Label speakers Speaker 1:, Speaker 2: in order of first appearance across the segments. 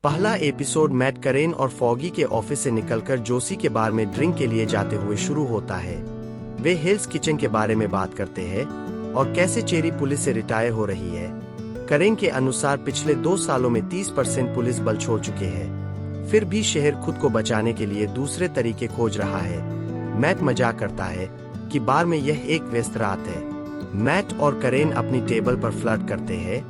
Speaker 1: पहला episode mat करेन और फॉगी के ऑफिस से निकलकर जोसी के बार में ड्रिंक के लिए जाते हुए शुरू होता है। वे हेल्स किचन के बारे में बात करते हैं और कैसे चेरी पुलिस से रिटायर हो रही है। करेन के अनुसार पिछले 2 सालों में 30% पुलिस बल छोड़ चुके हैं, फिर भी शहर खुद को बचाने के लिए दूसरे तरीके खोज रहा है। मैट मजाक करता है कि बार में यह एक व्यस्त रात है। मैट और करेन अपनी टेबल पर फ्लर्ट करते हैं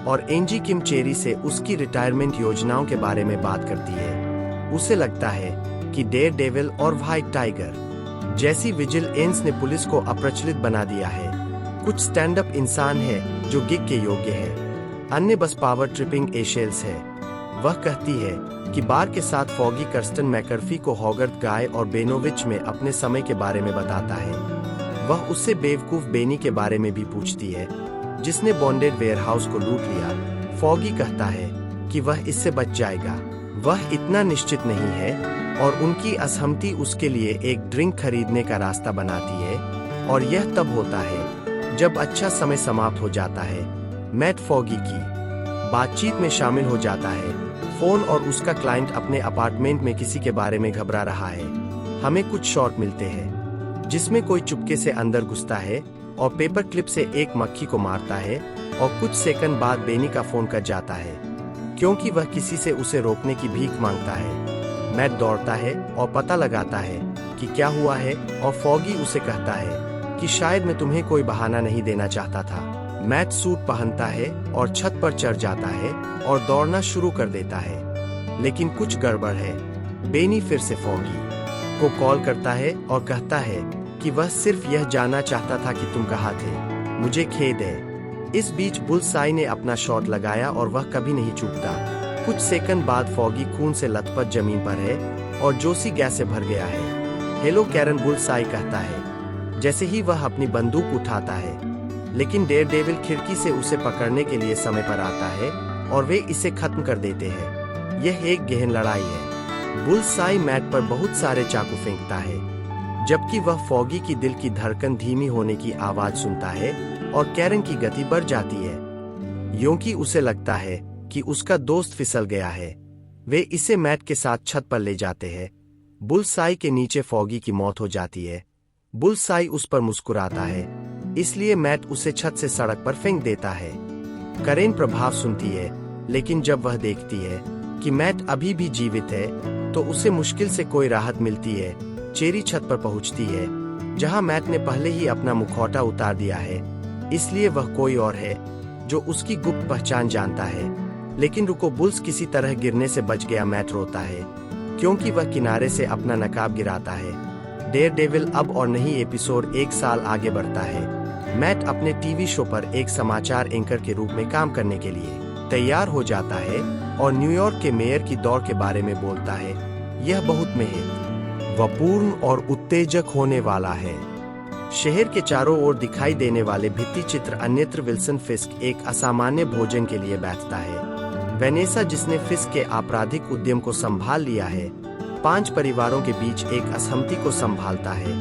Speaker 1: और एंजी किम चेरी से उसकी रिटायरमेंट योजनाओं के बारे में बात करती है। उसे लगता है कि डेयर डेविल और व्हाइट टाइगर जैसी विजिलेंस ने पुलिस को अप्रचलित बना दिया है। कुछ स्टैंड अप इंसान है जो गिग के योग्य है, अन्य बस पावर ट्रिपिंग एशेल्स है। वह कहती है कि बार के साथ फॉगी कर्स्टन मैकर्फी को हॉगर्थ गाय और बेनोविच में अपने समय के बारे में बताता है। वह उससे बेवकूफ बेनी के बारे में भी पूछती है जिसने बॉन्डेड वेयरहाउस को लूट लिया। फॉगी कहता है कि वह इससे बच जाएगा। वह इतना निश्चित नहीं है और उनकी असहमति उसके लिए एक ड्रिंक खरीदने का रास्ता बनाती है और यह तब होता है जब अच्छा समय समाप्त हो जाता है। मैट फॉगी की बातचीत में शामिल हो जाता है। फोन और उसका क्लाइंट अपने अपार्टमेंट में किसी के बारे में घबरा रहा है। हमें कुछ शॉट मिलते हैं जिसमें कोई चुपके से अंदर घुसता है और पेपर क्लिप से एक मक्खी को मारता है और कुछ सेकंड बाद बेनी का फोन कट जाता है क्योंकि वह किसी से उसे रोकने की भीख मांगता है। मैट दौड़ता है और पता लगाता है कि क्या हुआ है और फॉगी उसे कहता है कि शायद मैं तुम्हें कोई बहाना नहीं देना चाहता था। मैट सूट पहनता है और छत पर चढ़ जाता है और दौड़ना शुरू कर देता है, लेकिन कुछ गड़बड़ है। बेनी फिर से फॉगी को कॉल करता है और कहता है कि वह सिर्फ यह जानना चाहता था कि तुम कहाँ थे, मुझे खेद है। इस बीच बुल्सआई ने अपना शॉट लगाया और वह कभी नहीं चूकता। कुछ सेकंड बाद फॉगी खून से लथपथ जमीन पर है और जोसी गैस से भर गया है। हेलो कैरन, बुल्सआई कहता है जैसे ही वह अपनी बंदूक उठाता है, लेकिन डेयर डेविल खिड़की से उसे पकड़ने के लिए समय पर आता है और वे इसे खत्म कर देते हैं। यह एक गहन लड़ाई है। बुल्सआई मैट पर बहुत सारे चाकू फेंकता है जबकि वह फॉगी की दिल की धड़कन धीमी होने की आवाज सुनता है और कैरन की गति बढ़ जाती है क्योंकि उसे लगता है कि उसका दोस्त फिसल गया है। वे इसे मैट के साथ छत पर ले जाते हैं। बुल्सआई के नीचे फॉगी की मौत हो जाती है। बुल्सआई उस पर मुस्कुराता है, इसलिए मैट उसे छत से सड़क पर फेंक देता है। करेन प्रभाव सुनती है, लेकिन जब वह देखती है कि मैट अभी भी जीवित है तो उसे मुश्किल से कोई राहत मिलती है। चेरी छत पर पहुंचती है जहां मैट ने पहले ही अपना मुखौटा उतार दिया है, इसलिए वह कोई और है जो उसकी गुप्त पहचान जानता है। लेकिन रुको, बुल्स किसी तरह गिरने से बच गया। मैट रोता है क्योंकि वह किनारे से अपना नकाब गिराता है। डेयर डेविल अब और नहीं एपिसोड 1 साल आगे बढ़ता है। मैट अपने टीवी शो पर एक समाचार एंकर के रूप में काम करने के लिए तैयार हो जाता है और न्यूयॉर्क के मेयर की दौड़ के बारे में बोलता है। यह बहुत महत्वपूर्ण और उत्तेजक होने वाला है। शहर के चारों ओर दिखाई देने वाले भित्ति चित्र अन्यत्र विल्सन फिस्क एक असामान्य भोजन के लिए बैठता है। वेनेसा, जिसने फिस्क के आपराधिक उद्यम को संभाल लिया है, 5 परिवारों के बीच एक असहमति को संभालता है।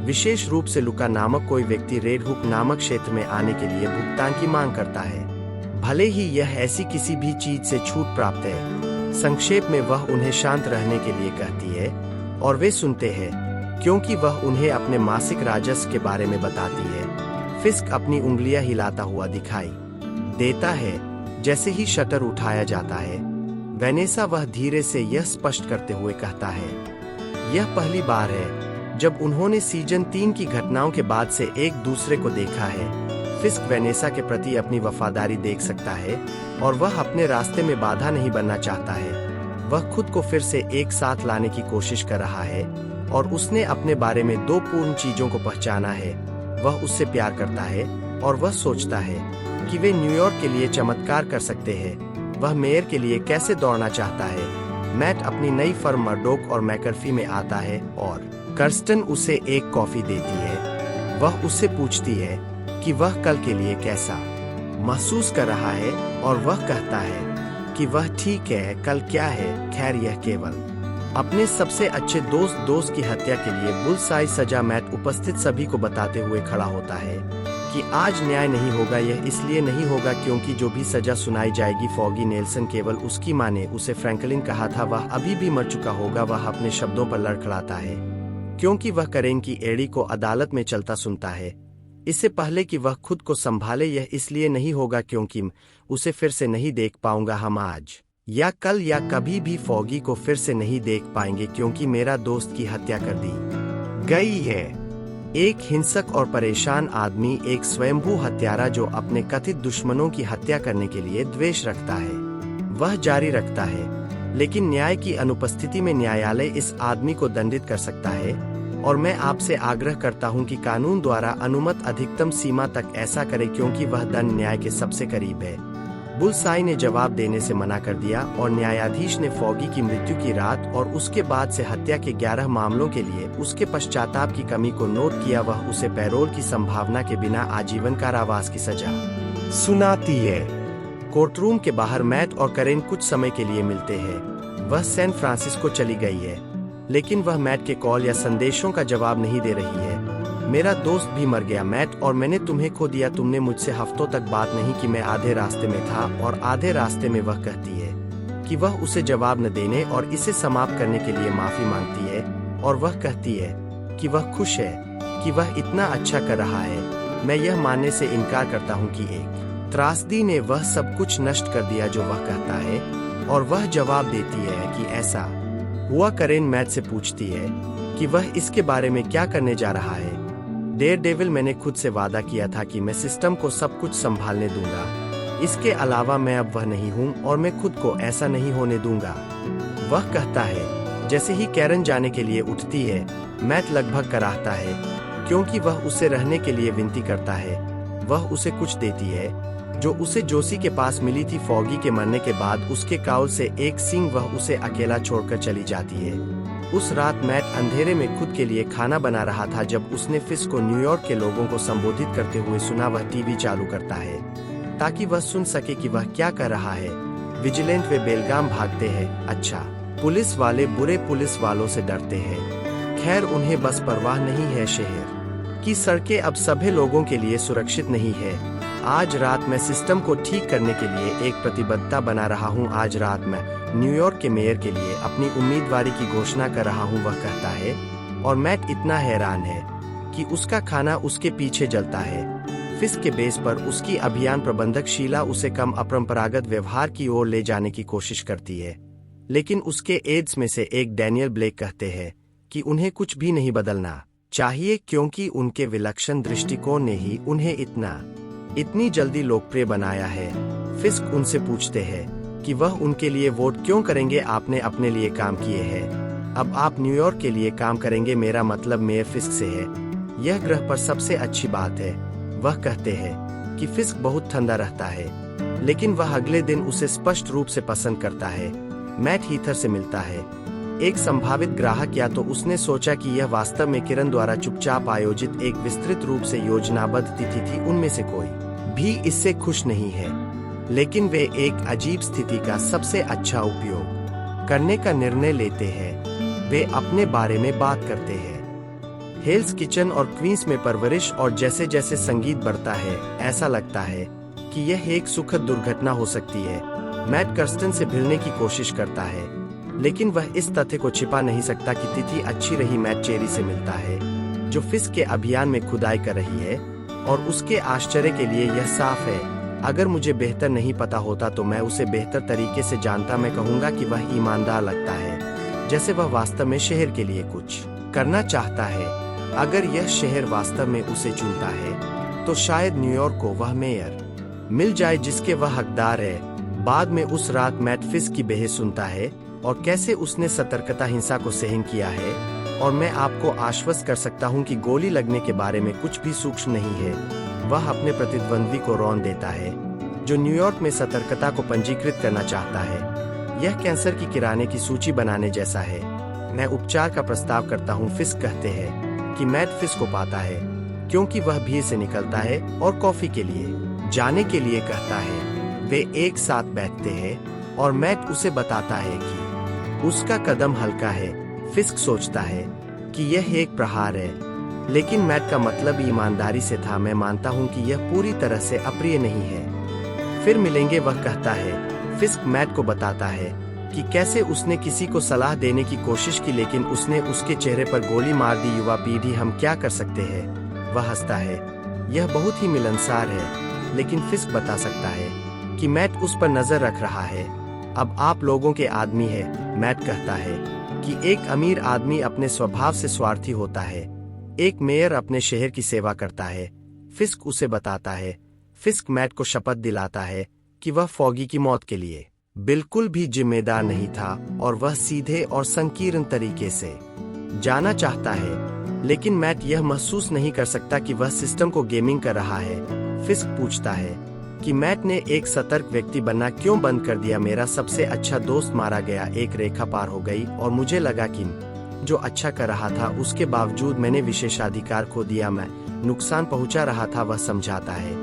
Speaker 1: विशेष रूप से लुका नामक कोई व्यक्ति रेड हुक नामक क्षेत्र में आने के लिए भुगतान की मांग करता है, भले ही यह ऐसी किसी भी चीज से छूट प्राप्त है। संक्षेप में वह उन्हें शांत रहने के लिए कहती है और वे सुनते हैं क्योंकि वह उन्हें अपने मासिक राजस्व के बारे में बताती है। फिस्क अपनी उंगलियां हिलाता हुआ दिखाई देता है जैसे ही शटर उठाया जाता है। वेनेसा, वह धीरे से यह स्पष्ट करते हुए कहता है, यह पहली बार है जब उन्होंने सीजन 3 की घटनाओं के बाद से एक दूसरे को देखा है। फिस्क वेनेसा के प्रति अपनी वफादारी देख सकता है और वह अपने रास्ते में बाधा नहीं बनना चाहता है। वह खुद को फिर से एक साथ लाने की कोशिश कर रहा है और उसने अपने बारे में 2 पूर्ण चीजों को पहचाना है। वह उससे प्यार करता है और वह सोचता है कि वे न्यूयॉर्क के लिए चमत्कार कर सकते हैं। वह मेयर के लिए कैसे दौड़ना चाहता है। मैट अपनी नई फर्म मर्डोक और मैकर्फी में आता है और कर्स्टन उसे एक कॉफी देती है। वह उससे पूछती है कि वह कल के लिए कैसा महसूस कर रहा है और वह कहता है कि वह ठीक है, कल क्या है, खैर यह केवल अपने सबसे अच्छे दोस्त की हत्या के लिए बुल्सआई सजा। मैट उपस्थित सभी को बताते हुए खड़ा होता है कि आज न्याय नहीं होगा। यह इसलिए नहीं होगा क्योंकि जो भी सजा सुनाई जाएगी फॉगी नेल्सन केवल उसकी माँ ने उसे फ्रैंकलिन कहा था वह अभी भी मर चुका होगा। वह अपने शब्दों पर लड़खड़ाता है क्योंकि वह करेन की एड़ी को अदालत में चलता सुनता है इससे पहले कि वह खुद को संभाले। यह इसलिए नहीं होगा क्योंकि उसे फिर से नहीं देख पाऊंगा। हम आज या कल या कभी भी फॉगी को फिर से नहीं देख पाएंगे क्योंकि मेरा दोस्त की हत्या कर दी गई है। एक हिंसक और परेशान आदमी, एक स्वयंभू हत्यारा जो अपने कथित दुश्मनों की हत्या करने के लिए द्वेष रखता है, वह जारी रखता है। लेकिन न्याय की अनुपस्थिति में न्यायालय इस आदमी को दंडित कर सकता है और मैं आपसे आग्रह करता हूं कि कानून द्वारा अनुमत अधिकतम सीमा तक ऐसा करे क्योंकि वह दंड न्याय के सबसे करीब है। बुलसाई ने जवाब देने से मना कर दिया और न्यायाधीश ने फॉगी की मृत्यु की रात और उसके बाद से हत्या के 11 मामलों के लिए उसके पश्चाताप की कमी को नोट किया। वह उसे पैरोल की संभावना के बिना आजीवन कारावास की सजा सुनाती है। कोर्टरूम के बाहर मैट और करेन कुछ समय के लिए मिलते हैं। वह सैन फ्रांसिस्को चली गई है लेकिन वह मैट के कॉल या संदेशों का जवाब नहीं दे रही है। मेरा दोस्त भी मर गया मैट और मैंने तुम्हें खो दिया। तुमने मुझसे हफ्तों तक बात नहीं की। मैं आधे रास्ते में था और आधे रास्ते में वह कहती है कि वह उसे जवाब न देने और इसे समाप्त करने के लिए माफी मांगती है और वह कहती है कि वह खुश है कि वह इतना अच्छा कर रहा है। मैं यह मानने से इनकार करता हूँ कि एक त्रासदी ने वह सब कुछ नष्ट कर दिया जो वह कहता है और वह जवाब देती है कि ऐसा हुआ। करेन मैट से पूछती है कि वह इसके बारे में क्या करने जा रहा है। डेयरडेविल, मैंने खुद से वादा किया था कि मैं सिस्टम को सब कुछ संभालने दूंगा। इसके अलावा मैं अब वह नहीं हूं और मैं खुद को ऐसा नहीं होने दूंगा। वह कहता है। जैसे ही कैरन जाने के लिए उठती है मैट लगभग कराहता है क्योंकि वह उसे रहने के लिए विनती करता है। वह उसे कुछ देती है जो उसे जोसी के पास मिली थी। फॉगी के मरने के बाद उसके काउल से एक सींग वह उसे अकेला छोड़कर चली जाती है। उस रात मैट अंधेरे में खुद के लिए खाना बना रहा था जब उसने फिस्क को न्यूयॉर्क के लोगों को संबोधित करते हुए सुना। वह टीवी चालू करता है ताकि वह सुन सके कि वह क्या कर रहा है। विजिलेंट वे बेलगाम भागते हैं। अच्छा, पुलिस वाले बुरे पुलिस वालों से डरते हैं। खैर, उन्हें बस परवाह नहीं है। शहर की सड़कें अब सभी लोगों के लिए सुरक्षित नहीं है। आज रात मैं सिस्टम को ठीक करने के लिए एक प्रतिबद्धता बना रहा हूँ। आज रात मैं न्यूयॉर्क के मेयर के लिए अपनी उम्मीदवारी की घोषणा कर रहा हूँ, वह कहता है और मैट इतना हैरान है कि उसका खाना उसके पीछे जलता है। फिस्क के बेस पर उसकी अभियान प्रबंधक शीला उसे कम अपरंपरागत व्यवहार की ओर ले जाने की कोशिश करती है लेकिन उसके एड्स में से एक डैनियल ब्लेक कहते हैं कि उन्हें कुछ भी नहीं बदलना चाहिए क्योंकि उनके विलक्षण दृष्टिकोण ने ही उन्हें इतनी जल्दी लोकप्रिय बनाया है। फिस्क उनसे पूछते हैं कि वह उनके लिए वोट क्यों करेंगे। आपने अपने लिए काम किए हैं, अब आप न्यूयॉर्क के लिए काम करेंगे। मेरा मतलब मेयर फिस्क से है। यह ग्रह पर सबसे अच्छी बात है। वह कहते हैं कि फिस्क बहुत ठंडा रहता है लेकिन वह अगले दिन उसे स्पष्ट रूप से पसंद करता है। मैट हीथर से मिलता है, एक संभावित ग्राहक। या तो उसने सोचा कि यह वास्तव में किरण द्वारा चुपचाप आयोजित एक विस्तृत रूप से योजनाबद्ध तिथि थी। उनमें से कोई भी इससे खुश नहीं है लेकिन वे एक अजीब स्थिति का सबसे अच्छा उपयोग करने का निर्णय लेते हैं। वे अपने बारे में बात करते हैं। हेल्स किचन और क्वींस में परवरिश और जैसे जैसे संगीत बढ़ता है ऐसा लगता है कि यह एक सुखद दुर्घटना हो सकती है। मैट कर्स्टन से भिड़ने की कोशिश करता है लेकिन वह इस तथ्य को छिपा नहीं सकता कि तिथि अच्छी रही। मैट चेरी से मिलता है जो फिस्क के अभियान में खुदाई कर रही है और उसके आश्चर्य के लिए यह साफ है। अगर मुझे बेहतर नहीं पता होता तो मैं उसे बेहतर तरीके से जानता। मैं कहूँगा कि वह ईमानदार लगता है, जैसे वह वास्तव में शहर के लिए कुछ करना चाहता है। अगर यह शहर वास्तव में उसे चुनता है तो शायद न्यूयॉर्क को वह मेयर मिल जाए जिसके वह हकदार है। बाद में उस रात मैट फिस्क की बहस सुनता है और कैसे उसने सतर्कता हिंसा को सहन किया है और मैं आपको आश्वस्त कर सकता हूं कि गोली लगने के बारे में कुछ भी सूक्ष्म नहीं है। वह अपने प्रतिद्वंद्वी को रौन देता है जो न्यूयॉर्क में सतर्कता को पंजीकृत करना चाहता है। यह कैंसर की किराने की सूची बनाने जैसा है। मैं उपचार का प्रस्ताव करता हूँ। फिस्क कहते हैं कि मैट फिस्क को पाता है क्योंकि वह भीड़ से निकलता है और कॉफी के लिए जाने के लिए कहता है। वे एक साथ बैठते हैं और मैट उसे बताता है कि उसका कदम हल्का है। फिस्क सोचता है कि यह एक प्रहार है लेकिन मैट का मतलब ईमानदारी से था, मैं मानता हूँ कि यह पूरी तरह से अप्रिय नहीं है। फिर मिलेंगे, वह कहता है। फिस्क मैट को बताता है कि कैसे उसने किसी को सलाह देने की कोशिश की लेकिन उसने उसके चेहरे पर गोली मार दी। युवा पीढ़ी, हम क्या कर सकते हैं? वह हंसता है। यह बहुत ही मिलनसार है, लेकिन फिस्क बता सकता है कि मैट उस पर नजर रख रहा है। अब आप लोगों के आदमी है। मैट कहता है कि एक अमीर आदमी अपने स्वभाव से स्वार्थी होता है, एक मेयर अपने शहर की सेवा करता है। फिस्क उसे बताता है। फिस्क मैट को शपथ दिलाता है कि वह फॉगी की मौत के लिए बिल्कुल भी जिम्मेदार नहीं था और वह सीधे और संकीर्ण तरीके से जाना चाहता है। लेकिन मैट यह महसूस नहीं कर सकता कि वह सिस्टम को गेमिंग कर रहा है। फिस्क पूछता है कि मैट ने एक सतर्क व्यक्ति बनना क्यों बंद कर दिया? मेरा सबसे अच्छा दोस्त मारा गया, एक रेखा पार हो गई और मुझे लगा कि जो अच्छा कर रहा था उसके बावजूद मैंने विशेषाधिकार खो दिया, मैं नुकसान पहुंचा रहा था। वह समझाता है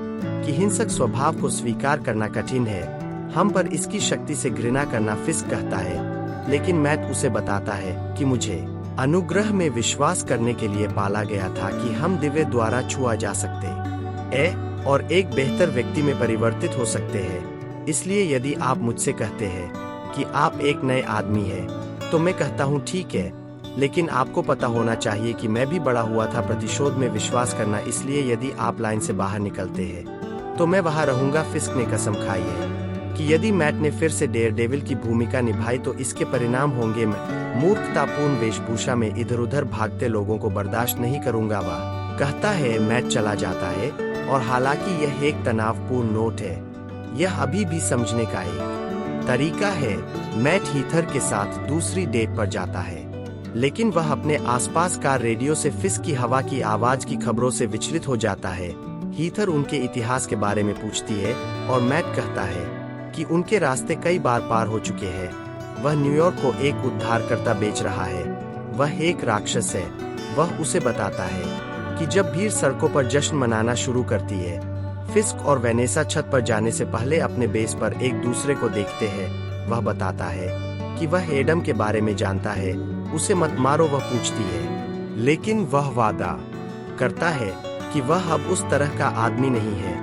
Speaker 1: कि हिंसक स्वभाव को स्वीकार करना कठिन है, हम पर इसकी शक्ति से घृणा करना। फिस्क कहता है, लेकिन मैट उसे बताता है कि मुझे अनुग्रह में विश्वास करने के लिए पाला गया था कि हम दिव्य द्वारा छुआ जा सकते और एक बेहतर व्यक्ति में परिवर्तित हो सकते हैं। इसलिए यदि आप मुझसे कहते हैं कि आप एक नए आदमी हैं, तो मैं कहता हूँ ठीक है, लेकिन आपको पता होना चाहिए कि मैं भी बड़ा हुआ था प्रतिशोध में विश्वास करना। इसलिए यदि आप लाइन से बाहर निकलते हैं तो मैं वहां रहूंगा। फिस्क ने कसम खाई है कि यदि मैट ने फिर से डेयरडेविल की भूमिका निभाई तो इसके परिणाम होंगे। मैं मूर्खतापूर्ण वेशभूषा में इधर उधर भागते लोगों को बर्दाश्त नहीं करूंगा। वह कहता है। मैट चला जाता है और हालांकि यह एक तनावपूर्ण नोट है, यह अभी भी समझने का एक तरीका है। मैट हीथर के साथ दूसरी डेट पर जाता है, लेकिन वह अपने आसपास कार रेडियो से फिस्क की हवा की आवाज की खबरों से विचलित हो जाता है। हीथर उनके इतिहास के बारे में पूछती है और मैट कहता है कि उनके रास्ते कई बार पार हो चुके हैं। वह न्यूयॉर्क को एक उद्धारकर्ता बेच रहा है, वह एक राक्षस है। वह उसे बताता है कि जब भीड़ सड़कों पर जश्न मनाना शुरू करती है, फिस्क और वेनेसा छत पर जाने से पहले अपने बेस पर एक दूसरे को देखते हैं। वह बताता है कि वह एडम के बारे में जानता है, उसे मत मारो। वह पूछती है, लेकिन वह वादा करता है कि वह अब उस तरह का आदमी नहीं है।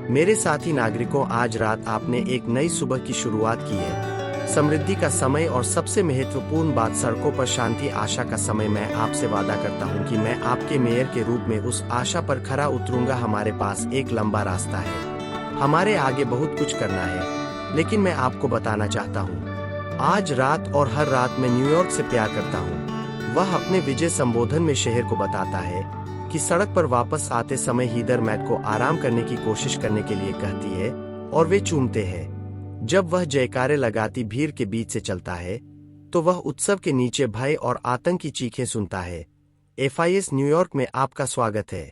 Speaker 1: मेरे साथी नागरिकों, आज रात आपने एक नई सुबह की शुरुआत की है, समृद्धि का समय और सबसे महत्वपूर्ण बात सड़कों पर शांति, आशा का समय। मैं आपसे वादा करता हूं कि मैं आपके मेयर के रूप में उस आशा पर खरा उतरूंगा। हमारे पास एक लंबा रास्ता है, हमारे आगे बहुत कुछ करना है, लेकिन मैं आपको बताना चाहता हूं, आज रात और हर रात मैं न्यूयॉर्क से प्यार करता हूं। वह अपने विजय संबोधन में शहर को बताता है कि सड़क पर वापस आते समय हीथर मैट को आराम करने की कोशिश करने के लिए कहती है और वे चूमते हैं। जब वह जयकारे लगाती भीड़ के बीच से चलता है तो वह उत्सव के नीचे भय और आतंक की चीखें सुनता है। FIS न्यूयॉर्क में आपका स्वागत है।